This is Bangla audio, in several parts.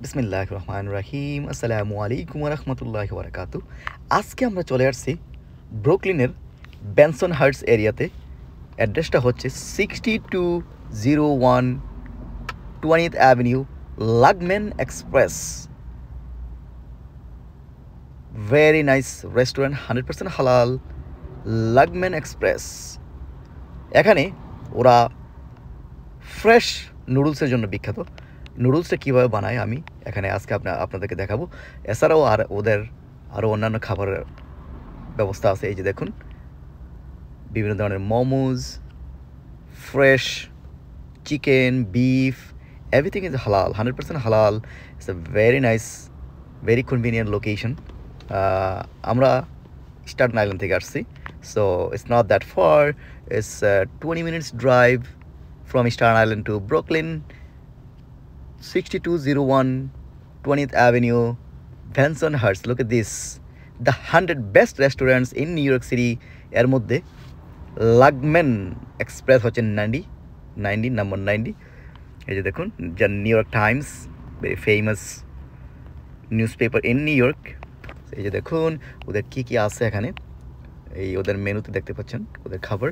বিসমিল্লাহির রহমানির রহিম। আসসালামু আলাইকুম ওয়া রাহমাতুল্লাহি ওয়া বারাকাতুহু। আজকে আমরা চলে আসছি ব্রুকলিনের বেনসন হার্টস এরিয়াতে। অ্যাড্রেসটা হচ্ছে 6201 20th avenue, Lagman express. Very nice restaurant, 100% হালাল, লাগম্যান এক্সপ্রেস। এখানে ওরা ফ্রেশ নুডলসের জন্য বিখ্যাত। নুডলসটা কীভাবে বানায় আমি এখানে আজকে আপনাদেরকে দেখাবো। এছাড়াও ওদের আরও অন্যান্য খাবারের ব্যবস্থা আছে। এই যে দেখুন, বিভিন্ন ধরনের momos, fresh chicken, beef, everything is হালাল, 100% হালাল। It's a very nice, very convenient location. আমরা স্টার্টন আইল্যান্ড থেকে আসছি, so it's not that fur. It's 20 minutes drive from Staten Island to Brooklyn. 6201 20th Avenue, Benson Hurst. Look at this, the 100 best restaurants in New York City. এর মধ্যে লাগম্যান এক্সপ্রেস হচ্ছে 90 নাম্বার 90। এই যে দেখুন, যা new York Times, very famous news paper in new York. এই যে দেখুন ওদের কী কী আছে এখানে। এই ওদের মেনুতে দেখতে পাচ্ছেন ওদের খাবার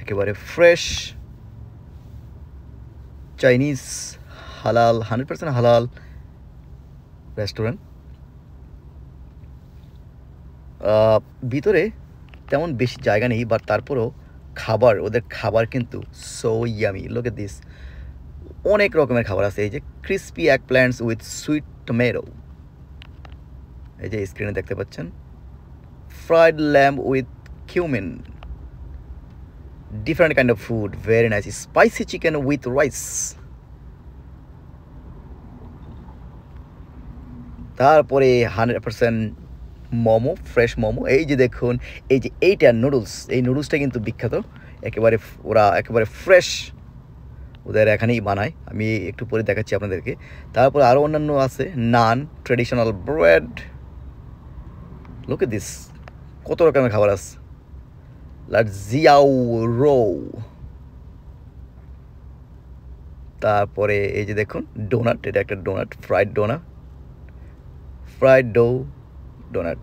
একেবারে ফ্রেশ চাইনিজ, হালাল, 100% হালাল রেস্টুরেন্ট। ভিতরে তেমন বেশি জায়গা নেই, বাট তারপরেও ওদের খাবার কিন্তু so yummy. Look at this, অনেক রকমের খাবার আছে। এই যে crispy egg plants with sweet tomato, এই যে স্ক্রিনে দেখতে পাচ্ছেন। Fried lamb with cumin, different kind of food, very nice. Spicy chicken with rice. তারপরে 100% মোমো, ফ্রেশ মোমো। এই যে দেখুন, এই যে এইটা নুডলস, এই নুডলসটা কিন্তু বিখ্যাত। ওরা একেবারে ফ্রেশ ওদের এখানেই বানায়। আমি একটু পরে দেখাচ্ছি আপনাদেরকে। তারপর আরও অন্যান্য আছে, naan, traditional bread. Look at this, কত রকমের খাবার আছে। জিয়াও রো। তারপরে এই যে দেখুন ডোনাট, এটা একটা ডোনাট, ফ্রাইড ডোনাট।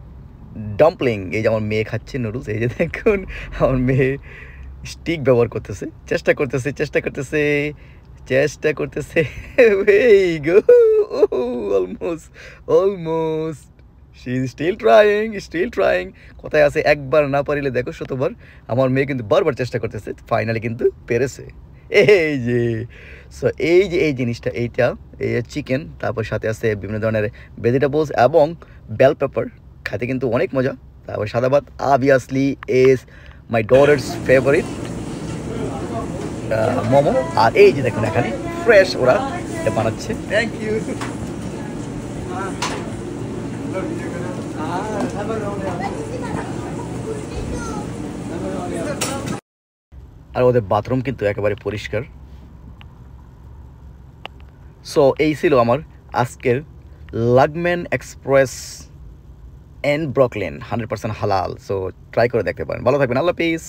ডাম্পলিং, এই যে আমার মেয়ে খাচ্ছে নুডলস। এই যে দেখুন আমার মেয়ে স্টিক ব্যবহার করতেছে, চেষ্টা করতেছে এই গো, almost she is still trying. কোথায় আছে, একবার না পারিলে দেখো শতবার। আমার মেয়ে কিন্তু বারবার চেষ্টা করতেছে, ফাইনালি কিন্তু পেরেছে। এই যে এই জিনিসটা, এই চিকেন, তারপর সাথে আছে বিভিন্ন ধরনের ভেজিটেবলস এবং বেল পেপার। খেতে কিন্তু অনেক মজা। তারপর সাদা ভাত obviously is my daughter's favourite momo. আর এই যে দেখুন এখানে ফ্রেশ ওরা এটা বানাচ্ছে। Thank you. আর ওদের বাথরুম কিন্তু একেবারে পরিষ্কার। সো এই ছিল আমার আজকের লাগম্যান এক্সপ্রেস এন্ড ব্রুকলিন, 100% হালাল। সো ট্রাই করে দেখতে পারেন। ভালো থাকবেন, আল্লাহ হাফেজ।